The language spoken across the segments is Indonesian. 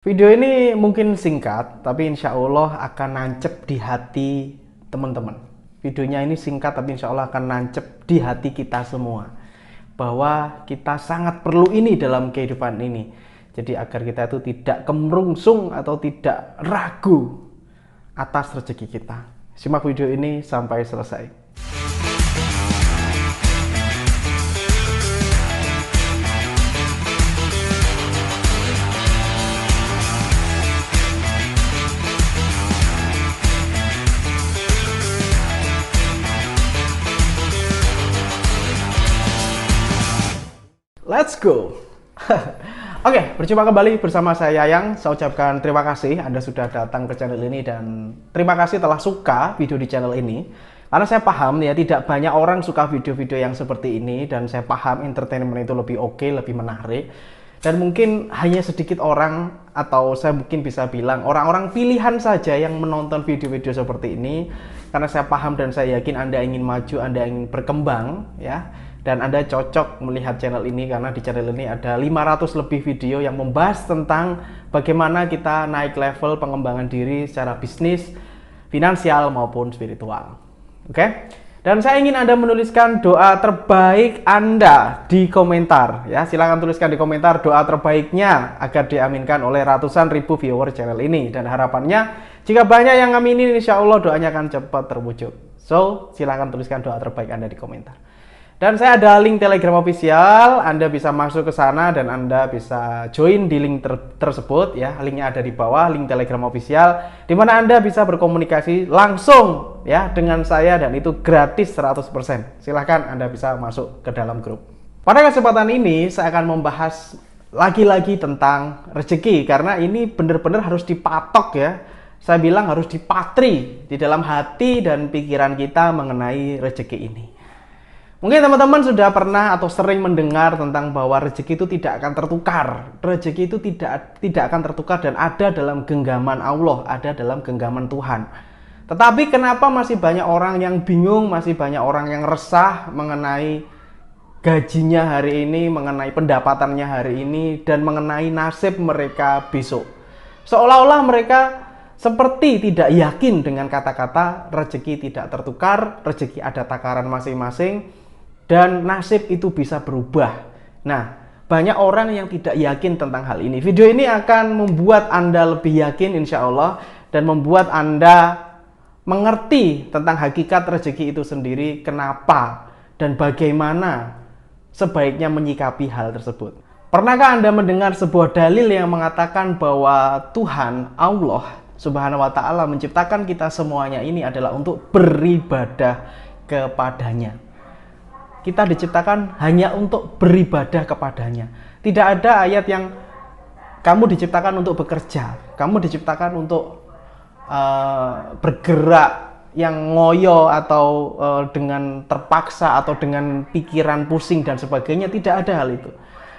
Video ini mungkin singkat, tapi insya Allah akan nancep di hati teman-teman. Videonya ini singkat, tapi insya Allah akan nancep di hati kita semua. Bahwa kita sangat perlu ini dalam kehidupan ini. Jadi agar kita itu tidak kemerungsung atau tidak ragu atas rezeki kita. Simak video ini sampai selesai. Let's go. Oke, berjumpa kembali bersama saya Yayang. Saya ucapkan terima kasih Anda sudah datang ke channel ini dan terima kasih telah suka video di channel ini. Karena saya paham ya, tidak banyak orang suka video-video yang seperti ini dan saya paham entertainment itu lebih oke, lebih menarik. Dan mungkin hanya sedikit orang atau saya mungkin bisa bilang orang-orang pilihan saja yang menonton video-video seperti ini. Karena saya paham dan saya yakin Anda ingin maju, Anda ingin berkembang ya. Dan Anda cocok melihat channel ini karena di channel ini ada 500 lebih video yang membahas tentang bagaimana kita naik level pengembangan diri secara bisnis, finansial maupun spiritual. Oke? Dan saya ingin Anda menuliskan doa terbaik Anda di komentar ya. Silahkan tuliskan di komentar doa terbaiknya agar diaminkan oleh ratusan ribu viewer channel ini. Dan harapannya jika banyak yang aminin, insya Allah doanya akan cepat terwujud. So, silahkan tuliskan doa terbaik Anda di komentar. Dan saya ada link Telegram official, Anda bisa masuk ke sana dan Anda bisa join di link tersebut ya. Linknya ada di bawah, link Telegram official, di mana Anda bisa berkomunikasi langsung ya dengan saya dan itu gratis 100%. Silahkan Anda bisa masuk ke dalam grup. Pada kesempatan ini saya akan membahas lagi-lagi tentang rezeki karena ini benar-benar harus dipatok ya. Saya bilang harus dipatri di dalam hati dan pikiran kita mengenai rezeki ini. Mungkin teman-teman sudah pernah atau sering mendengar tentang bahwa rezeki itu tidak akan tertukar. Rezeki itu tidak akan tertukar dan ada dalam genggaman Allah, ada dalam genggaman Tuhan. Tetapi kenapa masih banyak orang yang bingung, masih banyak orang yang resah mengenai gajinya hari ini, mengenai pendapatannya hari ini, dan mengenai nasib mereka besok. Seolah-olah mereka seperti tidak yakin dengan kata-kata rezeki tidak tertukar, rezeki ada takaran masing-masing, dan nasib itu bisa berubah. Nah, banyak orang yang tidak yakin tentang hal ini. Video ini akan membuat Anda lebih yakin insya Allah dan membuat Anda mengerti tentang hakikat rezeki itu sendiri, kenapa dan bagaimana sebaiknya menyikapi hal tersebut. Pernahkah Anda mendengar sebuah dalil yang mengatakan bahwa Tuhan Allah Subhanahu wa Ta'ala menciptakan kita semuanya ini adalah untuk beribadah kepadanya? Kita diciptakan hanya untuk beribadah kepadanya. Tidak ada ayat yang kamu diciptakan untuk bekerja, kamu diciptakan untuk bergerak yang ngoyo atau dengan terpaksa atau dengan pikiran pusing dan sebagainya. Tidak ada hal itu.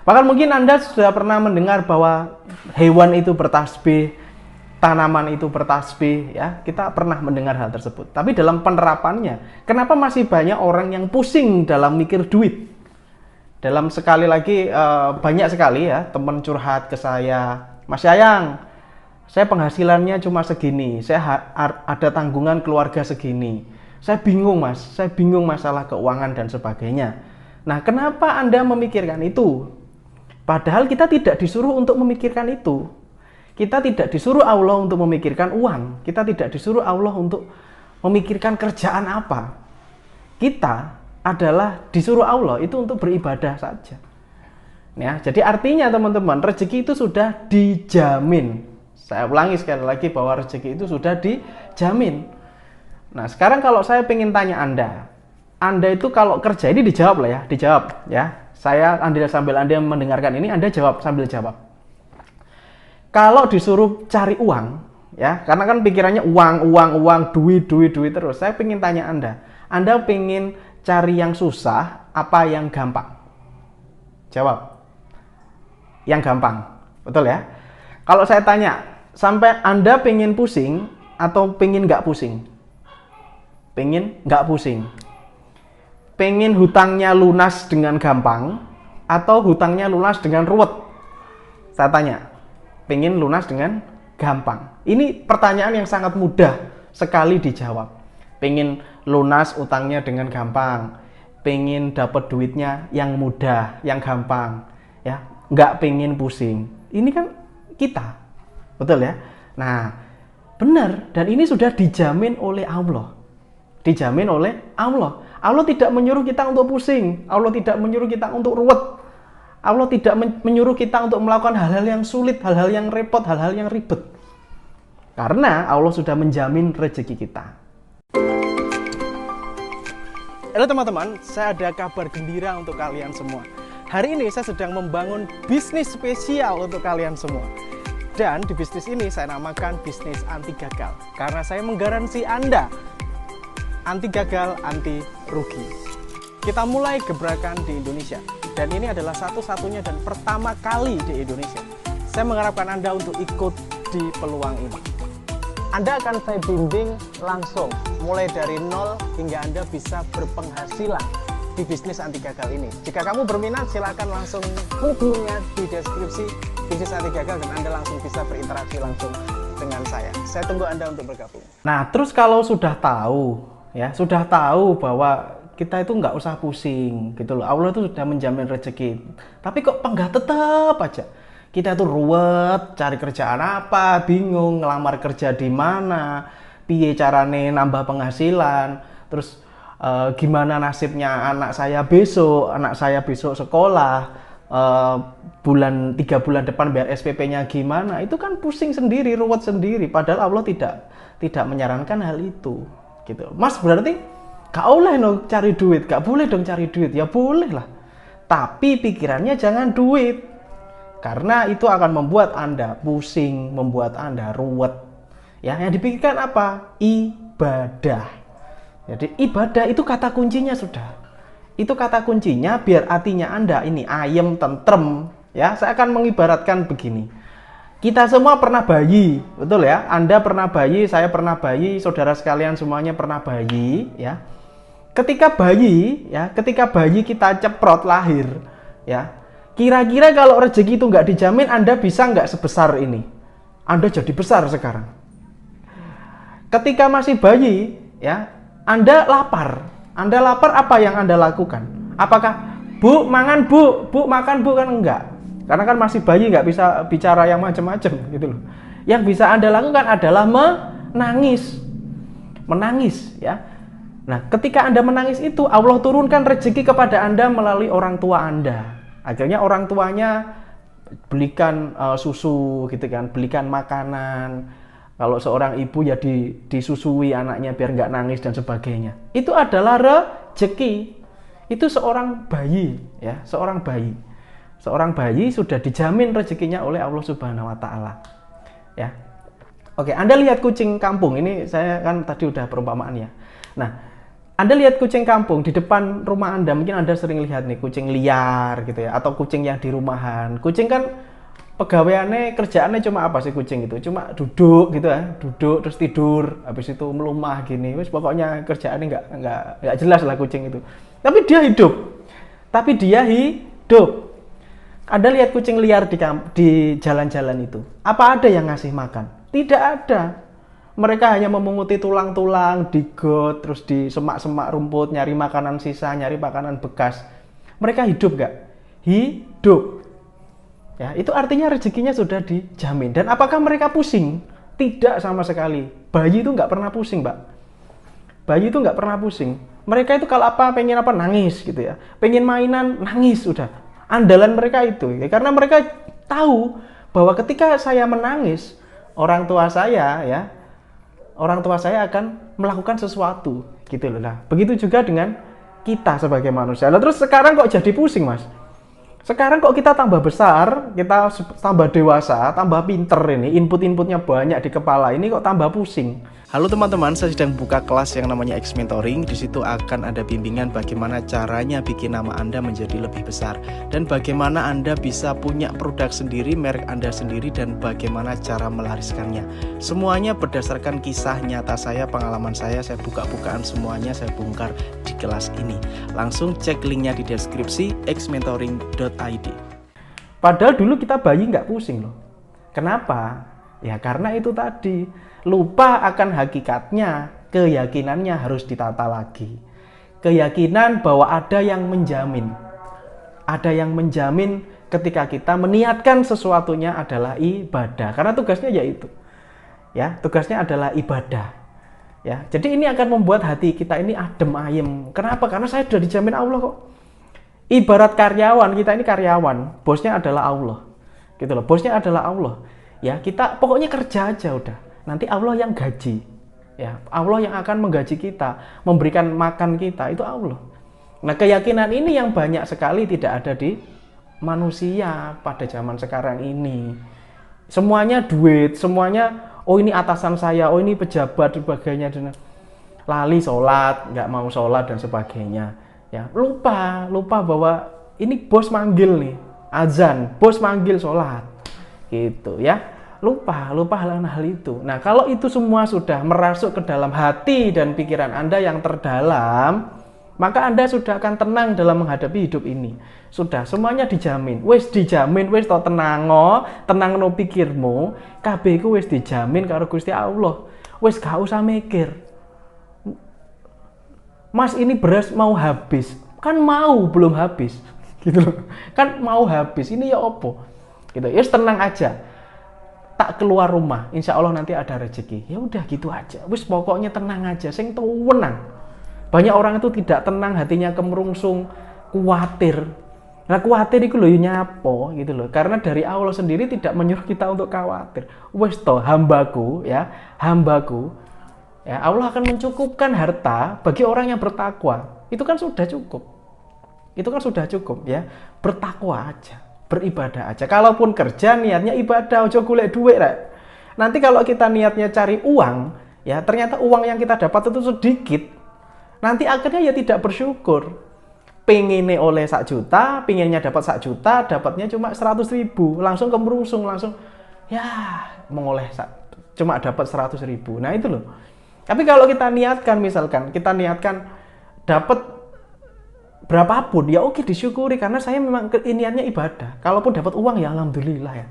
Bahkan mungkin Anda sudah pernah mendengar bahwa hewan itu bertasbih, tanaman itu bertasbih ya, kita pernah mendengar hal tersebut. Tapi dalam penerapannya, kenapa masih banyak orang yang pusing dalam mikir duit? Dalam sekali lagi banyak sekali ya teman curhat ke saya, Mas Yayang, saya penghasilannya cuma segini, saya ada tanggungan keluarga segini, saya bingung Mas, saya bingung masalah keuangan dan sebagainya. Nah, kenapa Anda memikirkan itu? Padahal kita tidak disuruh untuk memikirkan itu. Kita tidak disuruh Allah untuk memikirkan uang. Kita tidak disuruh Allah untuk memikirkan kerjaan apa. Kita adalah disuruh Allah itu untuk beribadah saja. Ya, jadi artinya teman-teman, rezeki itu sudah dijamin. Saya ulangi sekali lagi bahwa rezeki itu sudah dijamin. Nah, sekarang kalau saya ingin tanya Anda itu kalau kerja ini dijawab lah ya, dijawab ya. Saya sambil Anda mendengarkan ini, Anda jawab sambil jawab. Kalau disuruh cari uang, ya, karena kan pikirannya uang, duit terus. Saya pengen tanya Anda pengen cari yang susah apa yang gampang? Jawab. Yang gampang, betul ya? Kalau saya tanya, sampai Anda pengen pusing atau pengen nggak pusing? Pengen nggak pusing. Pengen hutangnya lunas dengan gampang atau hutangnya lunas dengan ruwet? Saya tanya. pengen lunas dengan gampang. Ini pertanyaan yang sangat mudah sekali dijawab. Pengen lunas utangnya dengan gampang, pengen dapat duitnya yang mudah, yang gampang, ya, nggak pengen pusing. Ini kan kita, betul ya? Nah, benar, dan ini sudah dijamin oleh Allah. Dijamin oleh Allah. Allah tidak menyuruh kita untuk pusing. Allah tidak menyuruh kita untuk ruwet. Allah tidak menyuruh kita untuk melakukan hal-hal yang sulit, hal-hal yang repot, hal-hal yang ribet. Karena Allah sudah menjamin rezeki kita. Halo teman-teman, saya ada kabar gembira untuk kalian semua. Hari ini saya sedang membangun bisnis spesial untuk kalian semua. Dan di bisnis ini saya namakan bisnis anti gagal. Karena saya menggaransi Anda anti gagal, anti rugi. Kita mulai gebrakan di Indonesia. Dan ini adalah satu-satunya dan pertama kali di Indonesia. Saya mengharapkan Anda untuk ikut di peluang ini. Anda akan saya bimbing langsung, mulai dari nol hingga Anda bisa berpenghasilan di bisnis anti gagal ini. Jika kamu berminat, silakan langsung klik linknya di deskripsi bisnis anti gagal dan Anda langsung bisa berinteraksi langsung dengan saya. Saya tunggu Anda untuk bergabung. Nah, terus kalau sudah tahu, ya, sudah tahu bahwa kita itu nggak usah pusing, gitu loh. Allah itu sudah menjamin rezeki. Tapi kok penggah tetap aja. Kita tuh ruwet, cari kerjaan apa, bingung, ngelamar kerja di mana, piye carane nambah penghasilan, terus gimana nasibnya anak saya besok sekolah, 3 bulan depan bayar SPP-nya gimana, itu kan pusing sendiri, ruwet sendiri, padahal Allah tidak menyarankan hal itu, gitu. Mas, berarti gak boleh dong cari duit, gak boleh dong cari duit, ya boleh lah, tapi pikirannya jangan duit. Karena itu akan membuat Anda pusing, membuat Anda ruwet. Ya, yang dipikirkan apa? Ibadah. Jadi ibadah itu kata kuncinya sudah. Itu kata kuncinya biar hatinya Anda ini ayem, tentrem. Ya, saya akan mengibaratkan begini. Kita semua pernah bayi, betul ya? Anda pernah bayi, saya pernah bayi, saudara sekalian semuanya pernah bayi, ya. Ketika bayi kita ceprot lahir, ya. Kira-kira kalau rezeki itu nggak dijamin, Anda bisa nggak sebesar ini? Anda jadi besar sekarang. Ketika masih bayi, ya, Anda lapar. Anda lapar, apa yang Anda lakukan? Apakah, Bu, mangan Bu, Bu, makan Bu, kan enggak? Karena kan masih bayi, nggak bisa bicara yang macam-macam, gitu loh. Yang bisa Anda lakukan adalah menangis. Menangis, ya. Nah, ketika Anda menangis itu, Allah turunkan rezeki kepada Anda melalui orang tua Anda. Akhirnya orang tuanya belikan susu, gitu kan, belikan makanan. Kalau seorang ibu ya disusui anaknya biar nggak nangis dan sebagainya. Itu adalah rezeki. Itu seorang bayi, ya, seorang bayi. Seorang bayi sudah dijamin rezekinya oleh Allah Subhanahu Wa Taala. Ya, oke. Anda lihat kucing kampung ini, saya kan tadi udah perumpamaan ya. Nah, Anda lihat kucing kampung di depan rumah Anda, mungkin Anda sering lihat nih kucing liar gitu ya, atau kucing yang di rumahan. Kucing kan pegawaiannya, kerjaannya cuma apa sih kucing itu? Cuma duduk gitu ya, duduk terus tidur, habis itu melumah gini. Wes pokoknya kerjaannya nggak jelas lah kucing itu. Tapi dia hidup. Anda lihat kucing liar di jalan-jalan itu. Apa ada yang ngasih makan? Tidak ada. Mereka hanya memunguti tulang-tulang di got, terus di semak-semak rumput, nyari makanan sisa, nyari makanan bekas. Mereka hidup nggak? Hidup. Ya, itu artinya rezekinya sudah dijamin. Dan apakah mereka pusing? Tidak sama sekali. Bayi itu nggak pernah pusing, Mbak. Bayi itu nggak pernah pusing. Mereka itu kalau pengen apa, nangis gitu ya. Pengen mainan, nangis udah. Andalan mereka itu. Ya, karena mereka tahu bahwa ketika saya menangis, orang tua saya akan melakukan sesuatu, gitu loh. Nah, begitu juga dengan kita sebagai manusia. Nah, terus sekarang kok jadi pusing, Mas? Sekarang kok kita tambah besar, kita tambah dewasa, tambah pinter ini, input-inputnya banyak di kepala, ini kok tambah pusing. Halo teman-teman, saya sedang buka kelas yang namanya X Mentoring. Di situ akan ada bimbingan bagaimana caranya bikin nama Anda menjadi lebih besar dan bagaimana Anda bisa punya produk sendiri, merek Anda sendiri, dan bagaimana cara melariskannya. Semuanya berdasarkan kisah nyata saya, pengalaman saya buka-bukaan semuanya saya bongkar di kelas ini. Langsung cek linknya di deskripsi xmentoring.id. Padahal dulu kita bayi nggak pusing loh. Kenapa? Ya karena itu tadi, lupa akan hakikatnya, keyakinannya harus ditata lagi. Keyakinan bahwa ada yang menjamin. Ada yang menjamin ketika kita meniatkan sesuatunya adalah ibadah. Karena tugasnya yaitu. Ya, tugasnya adalah ibadah. Ya, jadi ini akan membuat hati kita ini adem ayem. Kenapa? Karena saya sudah dijamin Allah kok. Ibarat karyawan, kita ini karyawan, bosnya adalah Allah. Gitu loh, bosnya adalah Allah. Ya, kita pokoknya kerja aja udah. Nanti Allah yang gaji. Ya, Allah yang akan menggaji kita, memberikan makan kita, itu Allah. Nah, keyakinan ini yang banyak sekali tidak ada di manusia pada zaman sekarang ini. Semuanya duit, semuanya oh ini atasan saya, oh ini pejabat dan sebagainya, dan lali sholat, nggak mau sholat dan sebagainya. Ya, lupa bahwa ini bos manggil nih, azan, bos manggil sholat, gitu ya. Lupa hal itu. Nah, kalau itu semua sudah merasuk ke dalam hati dan pikiran Anda yang terdalam, maka Anda sudah akan tenang dalam menghadapi hidup ini. Sudah, semuanya dijamin. Wis dijamin, wis to tenang no pikirmu, kabeh ku wis dijamin karo Gusti Allah. Wis gak usah mikir. Mas, ini beras mau habis. Kan mau belum habis. Gitu loh. Kan mau habis. Ini ya opo? Gitu. Ya tenang aja. Tak keluar rumah, insya Allah nanti ada rezeki. Ya udah gitu aja. Wis pokoknya tenang aja, sing tenang. Banyak orang itu tidak tenang, hatinya kemerungsung, khawatir. Nah, khawatir itu loh nyapo gitu loh. Karena dari Allah sendiri tidak menyuruh kita untuk khawatir. Wis toh hambaku ya, hambaku. Ya, Allah akan mencukupkan harta bagi orang yang bertakwa. Itu kan sudah cukup. Itu kan sudah cukup ya. Bertakwa aja, beribadah aja. Kalaupun kerja niatnya ibadah, ojo golek duit rek. Nanti kalau kita niatnya cari uang, ya ternyata uang yang kita dapat itu sedikit. Nanti akhirnya ya tidak bersyukur. Pengennya oleh 1 juta, pengennya dapat 1 juta, dapatnya cuma 100.000, langsung kemerungsung, langsung ya mengoleh cuma dapat 100.000. Nah itu loh. Tapi kalau kita niatkan, misalkan kita niatkan dapat berapapun, ya oke disyukuri karena saya memang niatnya ibadah. Kalaupun dapat uang ya alhamdulillah ya.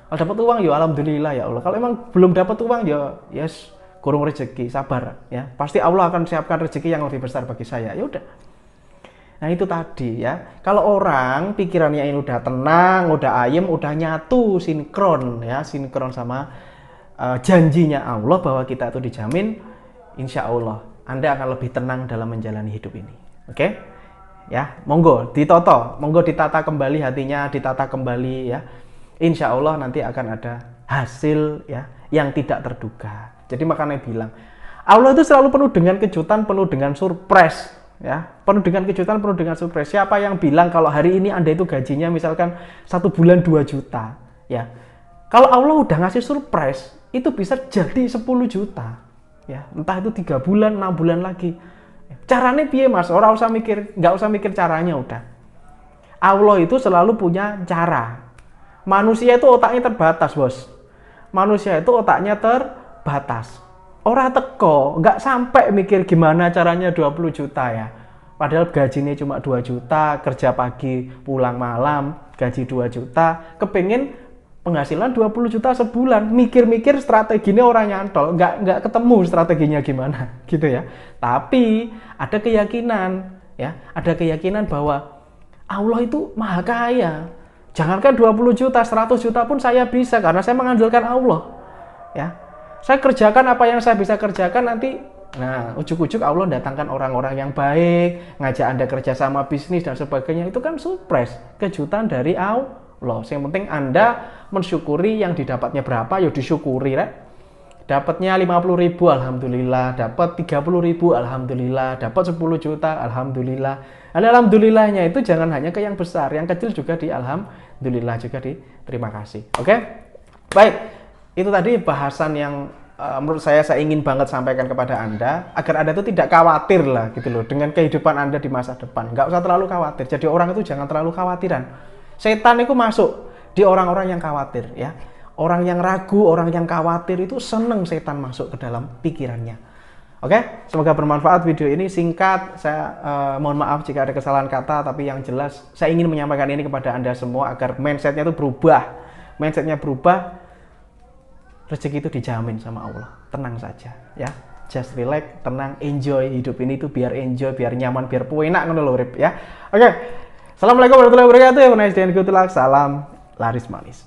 Kalau dapat uang ya alhamdulillah ya Allah. Kalau emang belum dapat uang ya yes, kurung rezeki, sabar ya. Pasti Allah akan siapkan rezeki yang lebih besar bagi saya. Ya udah. Nah itu tadi ya. Kalau orang pikirannya ini udah tenang, udah ayem, udah nyatu, sinkron ya, sinkron sama janjinya Allah bahwa kita itu dijamin, insya Allah Anda akan lebih tenang dalam menjalani hidup ini. Oke? Ya, monggo ditoto, monggo ditata kembali hatinya, ditata kembali ya. Insya Allah nanti akan ada hasil ya yang tidak terduga. Jadi makanya bilang, Allah itu selalu penuh dengan kejutan, penuh dengan surprise. Ya, penuh dengan kejutan, penuh dengan surprise. Siapa yang bilang kalau hari ini Anda itu gajinya misalkan 1 bulan 2 juta ya, kalau Allah udah ngasih surprise itu bisa jadi 10 juta ya, entah itu 3 bulan 6 bulan lagi. Caranya piye mas? Nggak usah mikir caranya udah. Allah itu selalu punya cara. Manusia itu otaknya terbatas bos. Manusia itu otaknya terbatas. Orang teko, nggak sampai mikir gimana caranya 20 juta ya. Padahal gajinya cuma 2 juta, kerja pagi, pulang malam, gaji 2 juta, kepengen penghasilan 20 juta sebulan. Mikir-mikir strateginya orang nyantol, nggak ketemu strateginya gimana, gitu ya. Tapi ada keyakinan, ya, ada keyakinan bahwa Allah itu maha kaya. Jangankan 20 juta, 100 juta pun saya bisa, karena saya mengandalkan Allah, ya. Saya kerjakan apa yang saya bisa kerjakan nanti. Nah, ujuk-ujuk Allah datangkan orang-orang yang baik, ngajak Anda kerjasama bisnis dan sebagainya. Itu kan surprise, kejutan dari Allah. Yang penting Anda mensyukuri yang didapatnya berapa, ya disyukuri. Dapatnya 50.000, alhamdulillah. Dapat 30.000, alhamdulillah. Dapat 10 juta, alhamdulillah. Alhamdulillahnya itu jangan hanya ke yang besar, yang kecil juga di alhamdulillah, juga di terima kasih. Oke? Baik. Itu tadi bahasan yang menurut saya ingin banget sampaikan kepada Anda agar Anda itu tidak khawatir lah gitu loh dengan kehidupan Anda di masa depan. Nggak usah terlalu khawatir. Jadi orang itu jangan terlalu khawatiran. Setan itu masuk di orang-orang yang khawatir ya. Orang yang ragu, orang yang khawatir itu seneng setan masuk ke dalam pikirannya. Oke, semoga bermanfaat video ini. Singkat, saya mohon maaf jika ada kesalahan kata, tapi yang jelas saya ingin menyampaikan ini kepada Anda semua agar mindsetnya itu berubah. Mindsetnya berubah. rezeki itu dijamin sama Allah. Tenang saja ya. Just relax, tenang, enjoy hidup ini tuh biar enjoy, biar nyaman, biar enak ngono lho Rip ya. Oke. Assalamualaikum warahmatullahi wabarakatuh. Have a nice day and good luck. Salam laris manis.